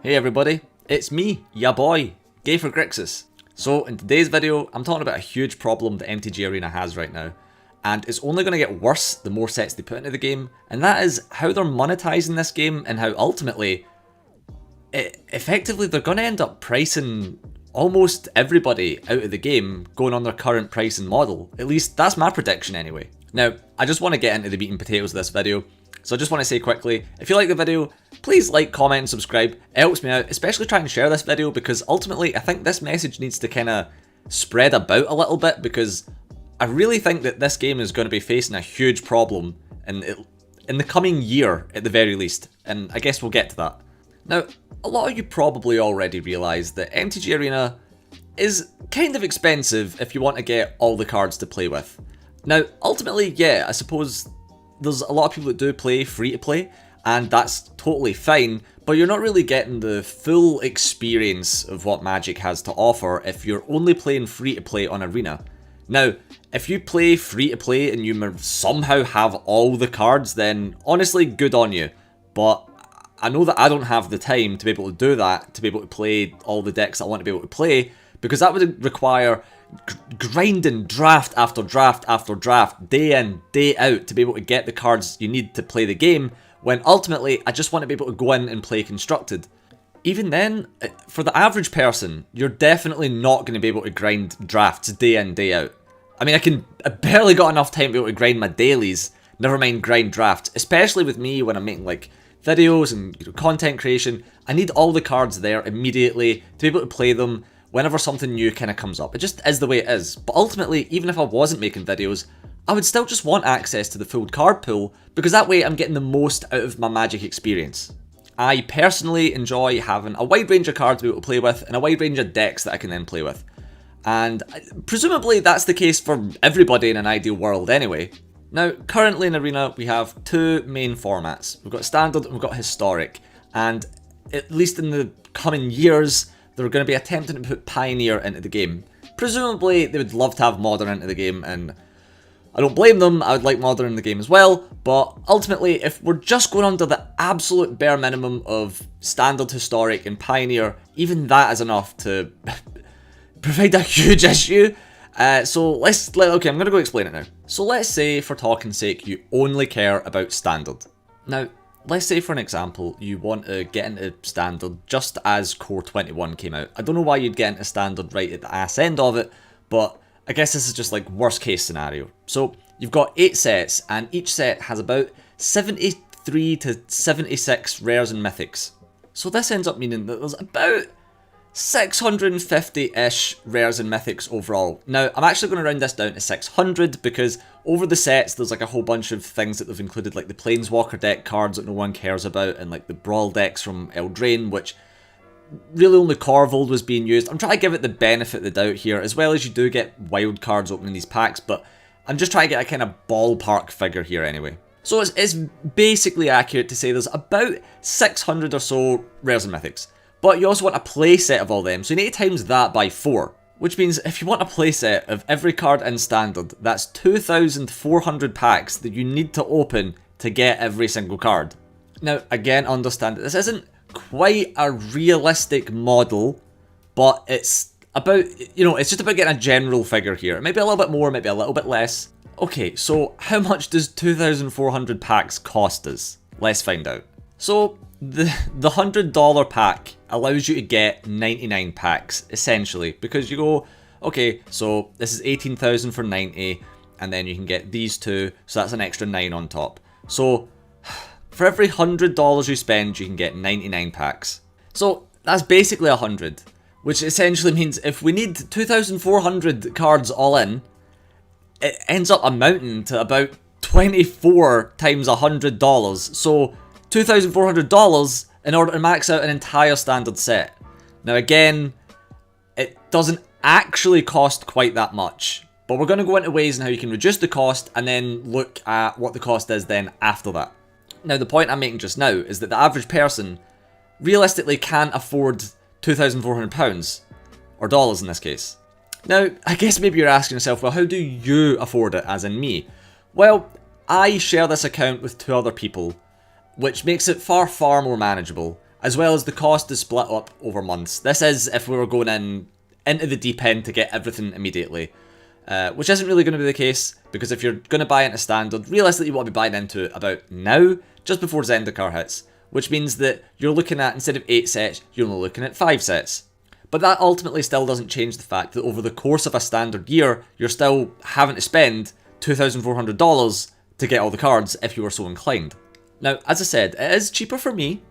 Hey everybody, it's me, ya boy, Gay for Grixis. So in today's video, I'm talking about a huge problem that MTG Arena has right now, and it's only going to get worse the more sets they put into the game, and that is how they're monetizing this game and how ultimately, effectively they're going to end up pricing almost everybody out of the game going on their current pricing model. At least that's my prediction anyway. Now, I just want to get into the meat and potatoes of this video. So I just want to say quickly, if you like the video, please like, comment and subscribe. It helps me out, especially trying to share this video, because ultimately I think this message needs to kind of spread about a little bit, because I really think that this game is going to be facing a huge problem in the coming year at the very least, and I guess we'll get to that. Now, a lot of you probably already realise that MTG Arena is kind of expensive if you want to get all the cards to play with. Now, ultimately, yeah, I suppose there's a lot of people that do play free to play, and that's totally fine, but you're not really getting the full experience of what Magic has to offer if you're only playing free to play on Arena. Now, if you play free to play and you somehow have all the cards, then honestly, good on you. But I know that I don't have the time to be able to do that, to be able to play all the decks I want to be able to play, because that would require grinding draft after draft after draft, day in, day out, to be able to get the cards you need to play the game, when ultimately I just want to be able to go in and play Constructed. Even then, for the average person, you're definitely not going to be able to grind drafts day in, day out. I mean, I barely got enough time to be able to grind my dailies, never mind grind drafts, especially with me when I'm making like videos and content creation. I need all the cards there immediately to be able to play them whenever something new kind of comes up. It just is the way it is. But ultimately, even if I wasn't making videos, I would still just want access to the full card pool, because that way I'm getting the most out of my Magic experience. I personally enjoy having a wide range of cards to be able to play with, and a wide range of decks that I can then play with. And presumably that's the case for everybody in an ideal world anyway. Now, currently in Arena, we have two main formats. We've got Standard and we've got Historic. And at least in the coming years, they're going to be attempting to put Pioneer into the game. Presumably, they would love to have Modern into the game, and I don't blame them. I would like Modern in the game as well, but ultimately, if we're just going under the absolute bare minimum of Standard, Historic, and Pioneer, even that is enough to provide a huge issue. Okay, I'm going to go explain it now. So let's say, for talking's sake, you only care about Standard. Now, let's say, for an example, you want to get into Standard just as Core 21 came out. I don't know why you'd get into Standard right at the ass end of it, but I guess this is just like worst case scenario. So you've got 8 sets, and each set has about 73 to 76 rares and mythics. So this ends up meaning that there's about 650-ish rares and mythics overall. Now, I'm actually going to round this down to 600, because over the sets there's like a whole bunch of things that they've included, like the Planeswalker deck cards that no one cares about, and like the Brawl decks from Eldraine, which really only Corvold was being used. I'm trying to give it the benefit of the doubt here, as well as you do get wild cards opening these packs, but I'm just trying to get a kind of ballpark figure here anyway. So it's basically accurate to say there's about 600 or so rares and mythics. But you also want a playset of all them, so you need to times that by 4. Which means if you want a playset of every card in Standard, that's 2,400 packs that you need to open to get every single card. Now, again, understand that this isn't quite a realistic model, but it's about, it's just about getting a general figure here. Maybe a little bit more, maybe a little bit less. Okay, so how much does 2,400 packs cost us? Let's find out. So, the $100 pack allows you to get 99 packs, essentially, because you go, okay, so this is 18,000 for 90, and then you can get these two, so that's an extra 9 on top. So, for every $100 you spend, you can get 99 packs. So, that's basically 100, which essentially means if we need 2,400 cards all in, it ends up amounting to about 24 times $100, so $2,400 in order to max out an entire Standard set. Now again, it doesn't actually cost quite that much, but we're going to go into ways in how you can reduce the cost and then look at what the cost is then after that. Now the point I'm making just now is that the average person realistically can't afford £2,400, or dollars in this case. Now, I guess maybe you're asking yourself, well, how do you afford it, as in me? Well, I share this account with 2 other people, which makes it far more manageable. as well as the cost is split up over months. This is if we were going into the deep end to get everything immediately, which isn't really going to be the case, because if you're going to buy into standard, realistically you want to be buying into it about now, just before Zendikar hits, which means that you're looking at, instead of 8 sets, you're only looking at 5 sets. But that ultimately still doesn't change the fact that over the course of a standard year, you're still having to spend $2,400 to get all the cards if you were so inclined. Now, as I said, it is cheaper for me,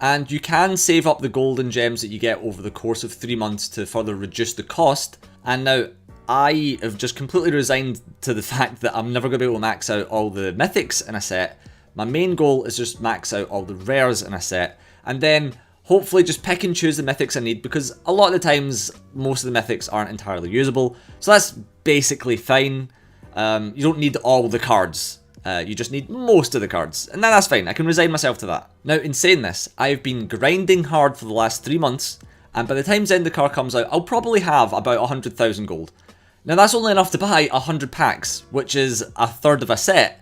and you can save up the golden gems that you get over the course of 3 months to further reduce the cost. And now, I have just completely resigned to the fact that I'm never going to be able to max out all the mythics in a set. My main goal is just max out all the rares in a set, and then hopefully just pick and choose the mythics I need, because a lot of the times, most of the mythics aren't entirely usable. So that's basically fine. You don't need all the cards. You just need most of the cards, and that's fine. I can resign myself to that. Now, in saying this, I've been grinding hard for the last 3 months, and by the time Zendikar comes out, I'll probably have about 100,000 gold. Now, that's only enough to buy 100 packs, which is a third of a set.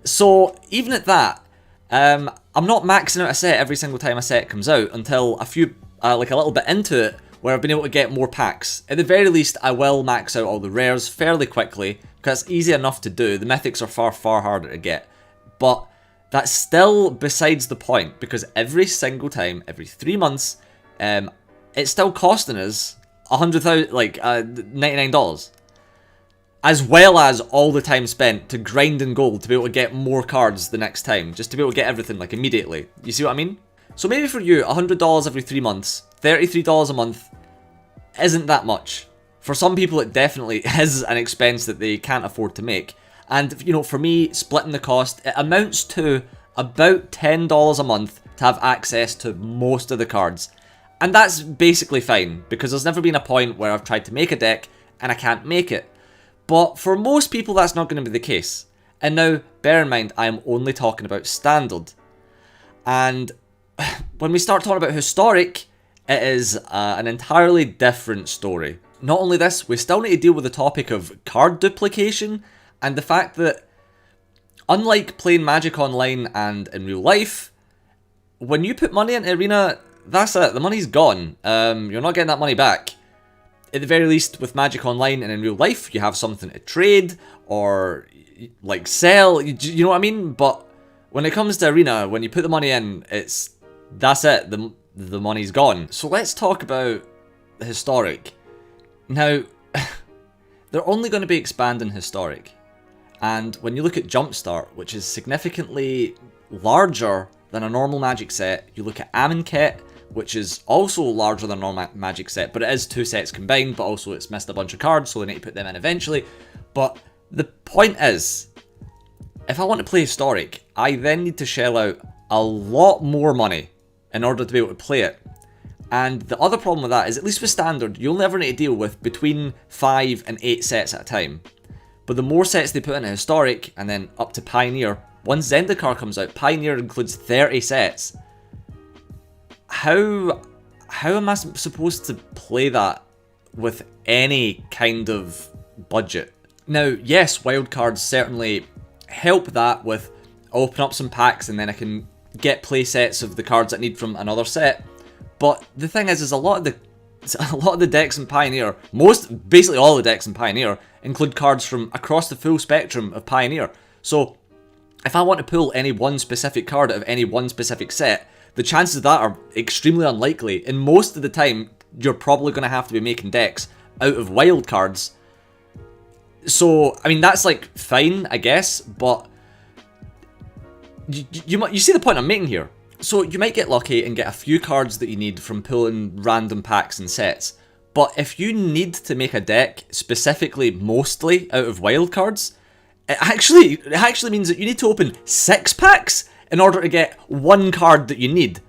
So, even at that, I'm not maxing out a set every single time a set comes out until a little bit into it, where I've been able to get more packs. At the very least, I will max out all the rares fairly quickly, because it's easy enough to do. The mythics are far, far harder to get. But that's still besides the point, because every single time, every 3 months, it's still costing us $99. As well as all the time spent to grind in gold to be able to get more cards the next time, just to be able to get everything like immediately. You see what I mean? So maybe for you, $100 every 3 months, $33 a month isn't that much. For some people it definitely is an expense that they can't afford to make. And you know, for me, splitting the cost, it amounts to about $10 a month to have access to most of the cards. And that's basically fine, because there's never been a point where I've tried to make a deck and I can't make it. But for most people, that's not going to be the case. And now, bear in mind, I am only talking about standard. And when we start talking about historic, it is an entirely different story. Not only this, we still need to deal with the topic of card duplication, and the fact that, unlike playing Magic Online and in real life, when you put money into Arena, that's it, the money's gone. You're not getting that money back. At the very least, with Magic Online and in real life, you have something to trade or like sell. You know what I mean? But when it comes to Arena, when you put the money in, that's it. The money's gone. So let's talk about the historic. Now, they're only going to be expanding historic, and when you look at Jumpstart, which is significantly larger than a normal Magic set, you look at Amonkhet, which is also larger than a normal Magic set, but it is 2 sets combined, but also it's missed a bunch of cards, so they need to put them in eventually. But the point is, if I want to play Historic, I then need to shell out a lot more money in order to be able to play it. And the other problem with that is, at least with Standard, you'll never need to deal with between 5 and 8 sets at a time. But the more sets they put into Historic, and then up to Pioneer, once Zendikar comes out, Pioneer includes 30 sets. How am I supposed to play that with any kind of budget? Now, yes, wildcards certainly help that with open up some packs and then I can get play sets of the cards I need from another set. But the thing is a lot of the decks in Pioneer, basically all the decks in Pioneer, include cards from across the full spectrum of Pioneer. So if I want to pull any one specific card out of any one specific set, the chances of that are extremely unlikely, and most of the time, you're probably going to have to be making decks out of wild cards. So, I mean, that's like fine, I guess, but you see the point I'm making here. So, you might get lucky and get a few cards that you need from pulling random packs and sets, but if you need to make a deck specifically mostly out of wild cards, it actually means that you need to open 6 packs in order to get one card that you need.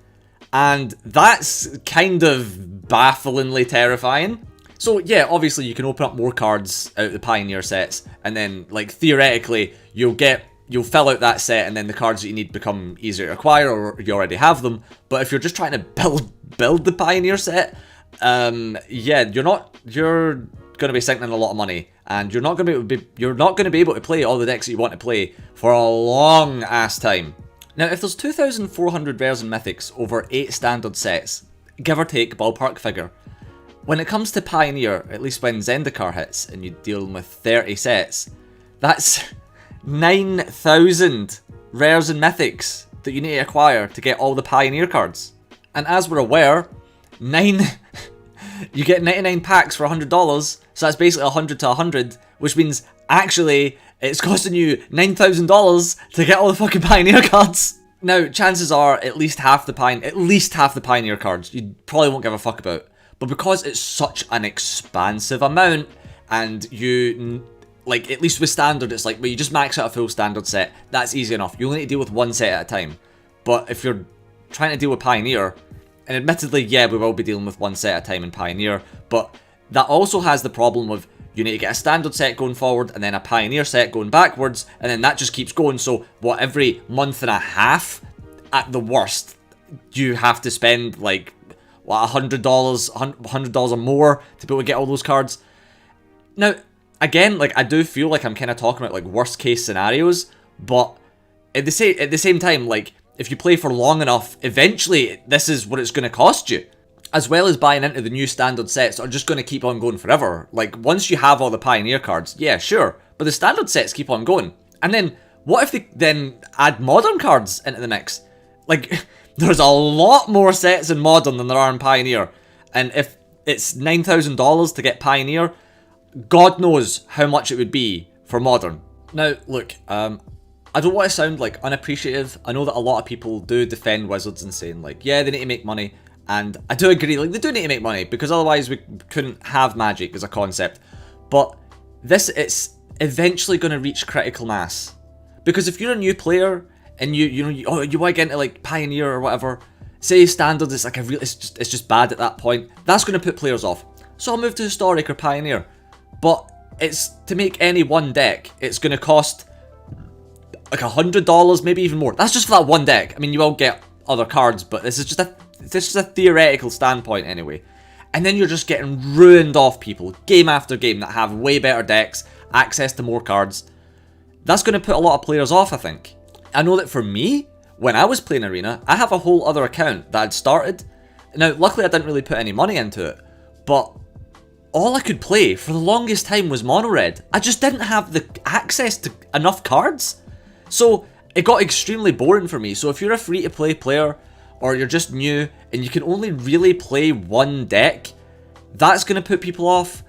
And that's kind of bafflingly terrifying. So yeah, obviously you can open up more cards out of the Pioneer sets, and then like theoretically you'll fill out that set, and then the cards that you need become easier to acquire, or you already have them. But if you're just trying to build the Pioneer set, yeah, you're gonna be sinking a lot of money, and you're not gonna be able to play all the decks that you want to play for a long ass time. Now, if there's 2,400 rares and mythics over 8 standard sets, give or take ballpark figure, when it comes to Pioneer, at least when Zendikar hits and you're dealing with 30 sets, that's 9,000 rares and mythics that you need to acquire to get all the Pioneer cards. And as we're aware, you get 99 packs for $100, so that's basically 100 to 100, which means actually it's costing you $9,000 to get all the fucking Pioneer cards. Now, chances are at least half the Pioneer cards you probably won't give a fuck about. But because it's such an expansive amount, and you, like, at least with standard, it's like, well, you just max out a full standard set, that's easy enough. You only need to deal with one set at a time. But if you're trying to deal with Pioneer, and admittedly, yeah, we will be dealing with one set at a time in Pioneer, but that also has the problem of you need to get a standard set going forward, and then a Pioneer set going backwards, and then that just keeps going. So, what, every month and a half, at the worst, you have to spend, like, what, $100 or more to be able to get all those cards. Now, again, like, I do feel like I'm kind of talking about, like, worst case scenarios, but at the same time, like, if you play for long enough, eventually this is what it's going to cost you. As well as buying into the new standard sets that are just going to keep on going forever. Like, once you have all the Pioneer cards, yeah, sure, but the standard sets keep on going. And then, what if they then add modern cards into the mix? Like, there's a lot more sets in Modern than there are in Pioneer. And if it's $9,000 to get Pioneer, God knows how much it would be for Modern. Now, look, I don't want to sound, like, unappreciative. I know that a lot of people do defend Wizards and saying, like, yeah, they need to make money. And I do agree, like, they do need to make money, because otherwise we couldn't have Magic as a concept. But it's eventually going to reach critical mass. Because if you're a new player, and you want to get into, like, Pioneer or whatever, say Standard is like it's just bad at that point, that's going to put players off. So I'll move to Historic or Pioneer. But it's, to make any one deck, it's going to cost like $100, maybe even more. That's just for that one deck. I mean, you will get other cards, but this is just a theoretical standpoint anyway. And then you're just getting ruined off people, game after game, that have way better decks, access to more cards. That's going to put a lot of players off, I think. I know that for me, when I was playing Arena, I have a whole other account that I'd started. Now, luckily I didn't really put any money into it, but all I could play for the longest time was Mono Red. I just didn't have the access to enough cards. So it got extremely boring for me. So if you're a free-to-play player, or you're just new, and you can only really play one deck, that's going to put people off.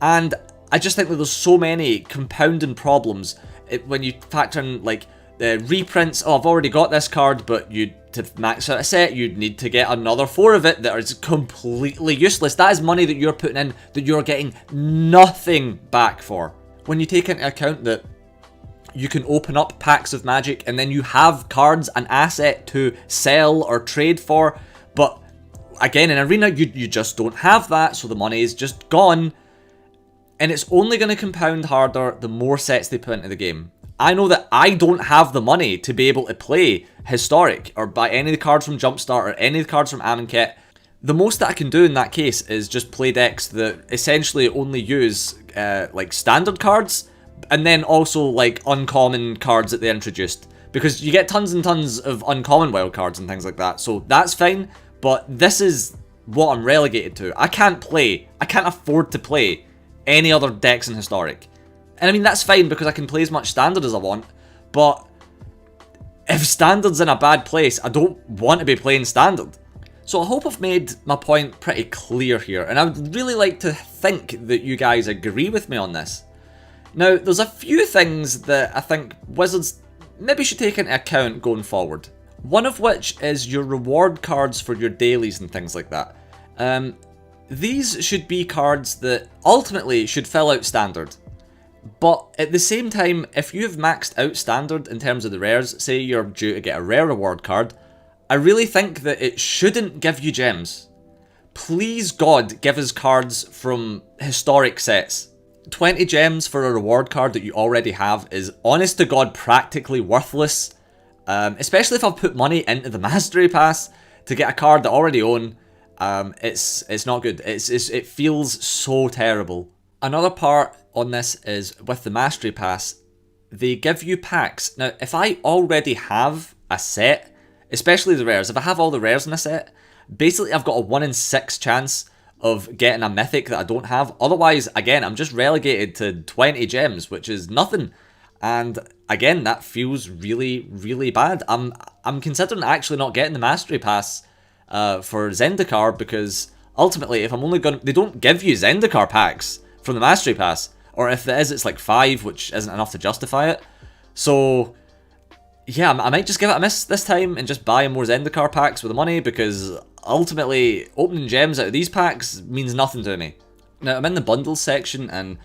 And I just think that there's so many compounding problems when you factor in, like, the reprints. Oh, I've already got this card, but to max out a set, you'd need to get another 4 of it that is completely useless. That is money that you're putting in that you're getting nothing back for. When you take into account that you can open up packs of Magic and then you have cards, an asset to sell or trade for, but again, in Arena, you just don't have that, so the money is just gone. And it's only going to compound harder the more sets they put into the game. I know that I don't have the money to be able to play Historic or buy any of the cards from Jumpstart or any of the cards from Amonkhet. The most that I can do in that case is just play decks that essentially only use like standard cards, and then also like uncommon cards that they introduced. Because you get tons and tons of uncommon wild cards and things like that, so that's fine, but this is what I'm relegated to. I can't afford to play any other decks in Historic. And I mean, that's fine because I can play as much Standard as I want, but if Standard's in a bad place, I don't want to be playing Standard. So I hope I've made my point pretty clear here, and I would really like to think that you guys agree with me on this. Now, there's a few things that I think Wizards maybe should take into account going forward. One of which is your reward cards for your dailies and things like that. These should be cards that ultimately should fill out Standard. But at the same time, if you have maxed out Standard in terms of the rares, say you're due to get a rare reward card, I really think that it shouldn't give you gems. Please God, give us cards from Historic sets. 20 gems for a reward card that you already have is honest to God practically worthless. Especially if I've put money into the Mastery Pass to get a card that I already own. It's not good. It feels so terrible. Another part on this is with the Mastery Pass, they give you packs. Now, if I already have a set, especially the rares. If I have all the rares in a set, basically I've got a 1 in 6 chance of getting a mythic that I don't have. Otherwise, again, I'm just relegated to 20 gems, which is nothing. And again, that feels really, really bad. I'm considering actually not getting the Mastery Pass for Zendikar, because ultimately, if I'm only going to... They don't give you Zendikar packs from the Mastery Pass. Or if there is, it's like 5, which isn't enough to justify it. So, yeah, I might just give it a miss this time and just buy more Zendikar packs with the money, because ultimately, opening gems out of these packs means nothing to me. Now, I'm in the bundles section, and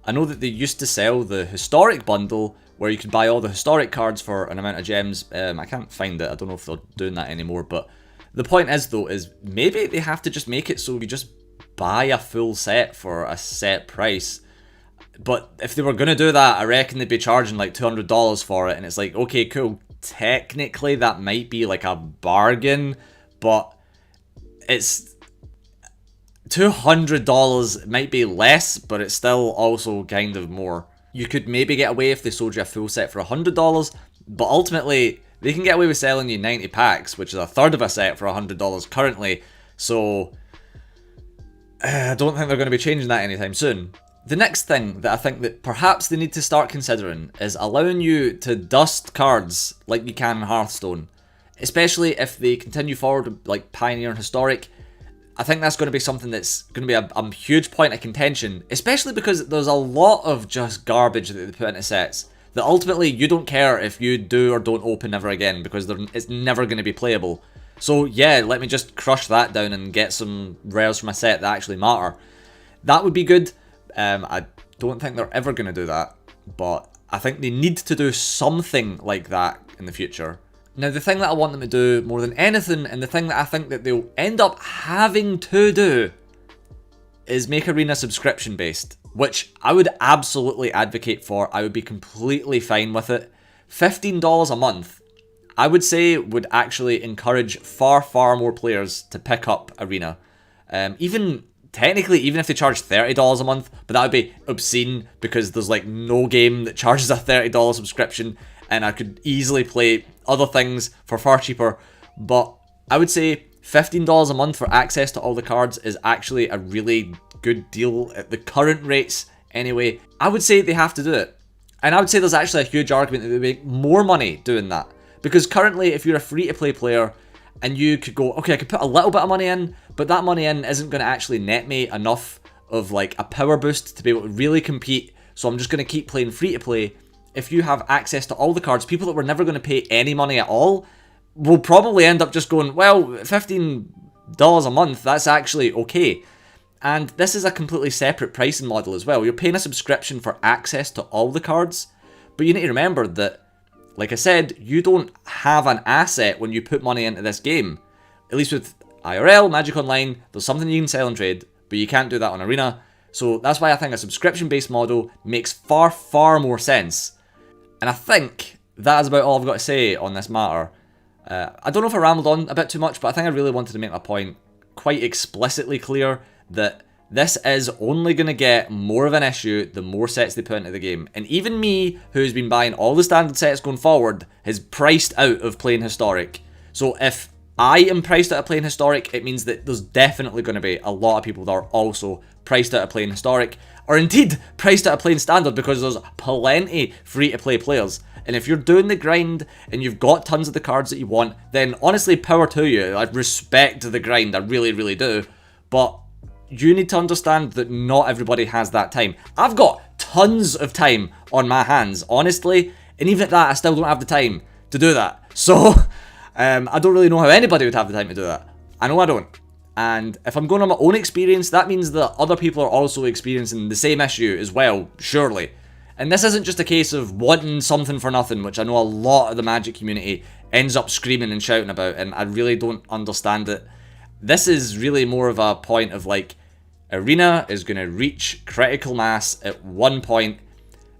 I know that they used to sell the historic bundle, where you could buy all the historic cards for an amount of gems. I can't find it, I don't know if they're doing that anymore, but the point is, though, is maybe they have to just make it so you just buy a full set for a set price. But if they were going to do that, I reckon they'd be charging like $200 for it. And it's like, okay, cool. Technically, that might be like a bargain. But it's $200 might be less, but it's still also kind of more. You could maybe get away if they sold you a full set for $100. But ultimately, they can get away with selling you 90 packs, which is a third of a set for $100 currently. So I don't think they're going to be changing that anytime soon. The next thing that I think that perhaps they need to start considering is allowing you to dust cards like you can in Hearthstone. Especially if they continue forward like Pioneer and Historic. I think that's going to be something that's going to be a huge point of contention. Especially because there's a lot of just garbage that they put into sets that ultimately you don't care if you do or don't open ever again, because it's never going to be playable. So yeah, let me just crush that down and get some rares from a set that actually matter. That would be good. I don't think they're ever going to do that, but I think they need to do something like that in the future. Now, the thing that I want them to do more than anything, and the thing that I think that they'll end up having to do, is make Arena subscription based, which I would absolutely advocate for. I would be completely fine with it. $15 a month, I would say, would actually encourage far, far more players to pick up Arena. Technically, even if they charge $30 a month, but that would be obscene, because there's like no game that charges a $30 subscription, and I could easily play other things for far cheaper. But I would say $15 a month for access to all the cards is actually a really good deal at the current rates anyway. I would say they have to do it. And I would say there's actually a huge argument that they make more money doing that. Because currently, if you're a free-to-play player, and you could go, okay, I could put a little bit of money in, but that money in isn't going to actually net me enough of like a power boost to be able to really compete, so I'm just going to keep playing free-to-play. If you have access to all the cards, people that were never going to pay any money at all will probably end up just going, well, $15 a month, that's actually okay. And this is a completely separate pricing model as well. You're paying a subscription for access to all the cards, but you need to remember that, like I said, you don't have an asset when you put money into this game. At least with IRL, Magic Online, there's something you can sell and trade, but you can't do that on Arena. So that's why I think a subscription-based model makes far, far more sense. And I think that is about all I've got to say on this matter. I don't know if I rambled on a bit too much, but I think I really wanted to make my point quite explicitly clear that this is only going to get more of an issue the more sets they put into the game. And even me, who's been buying all the standard sets going forward, is priced out of playing Historic. So if I am priced out of playing Historic, it means that there's definitely going to be a lot of people that are also priced out of playing Historic, or indeed priced out of playing Standard, because there's plenty free-to-play players. And if you're doing the grind and you've got tons of the cards that you want, then honestly, power to you. I respect the grind, I really, really do. But you need to understand that not everybody has that time. I've got tons of time on my hands, honestly, and even at that, I still don't have the time to do that. So, I don't really know how anybody would have the time to do that. I know I don't. And if I'm going on my own experience, that means that other people are also experiencing the same issue as well, surely. And this isn't just a case of wanting something for nothing, which I know a lot of the Magic community ends up screaming and shouting about, and I really don't understand it. This is really more of a point of like, Arena is going to reach critical mass at one point.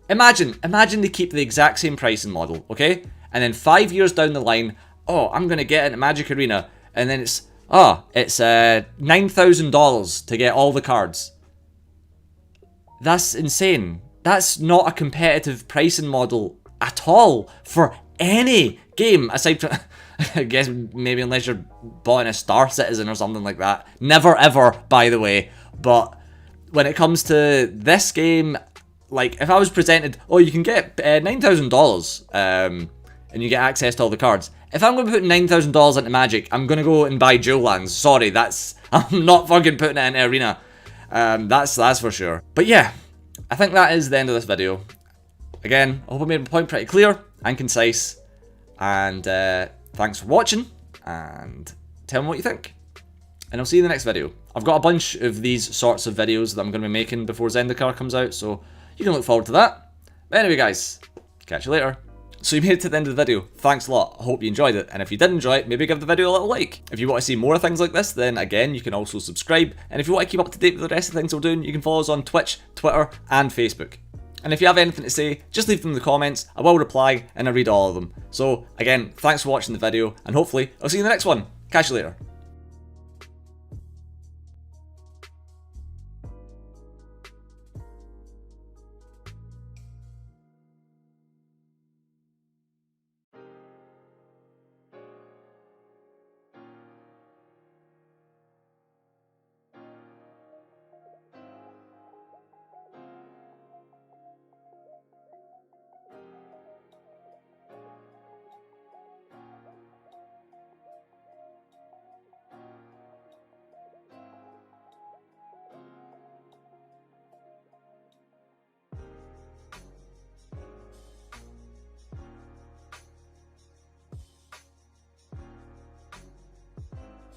Imagine they keep the exact same pricing model, okay? And then 5 years down the line, oh, I'm going to get into Magic Arena, and then it's $9,000 to get all the cards. That's insane. That's not a competitive pricing model at all for any game aside from, I guess maybe unless you're buying a Star Citizen or something like that. Never ever, by the way. But when it comes to this game, like if I was presented, oh, you can get $9,000 and you get access to all the cards. If I'm going to put $9,000 into Magic, I'm going to go and buy Dual Lands. Sorry, I'm not fucking putting it into Arena. That's for sure. But yeah, I think that is the end of this video. Again, I hope I made my point pretty clear and concise. And thanks for watching, and tell me what you think. And I'll see you in the next video. I've got a bunch of these sorts of videos that I'm going to be making before Zendikar comes out, so you can look forward to that. But anyway guys, catch you later. So you made it to the end of the video. Thanks a lot. I hope you enjoyed it. And if you did enjoy it, maybe give the video a little like. If you want to see more things like this, then again, you can also subscribe. And if you want to keep up to date with the rest of the things we're doing, you can follow us on Twitch, Twitter, and Facebook. And if you have anything to say, just leave them in the comments. I will reply, and I read all of them. So again, thanks for watching the video, and hopefully I'll see you in the next one. Catch you later.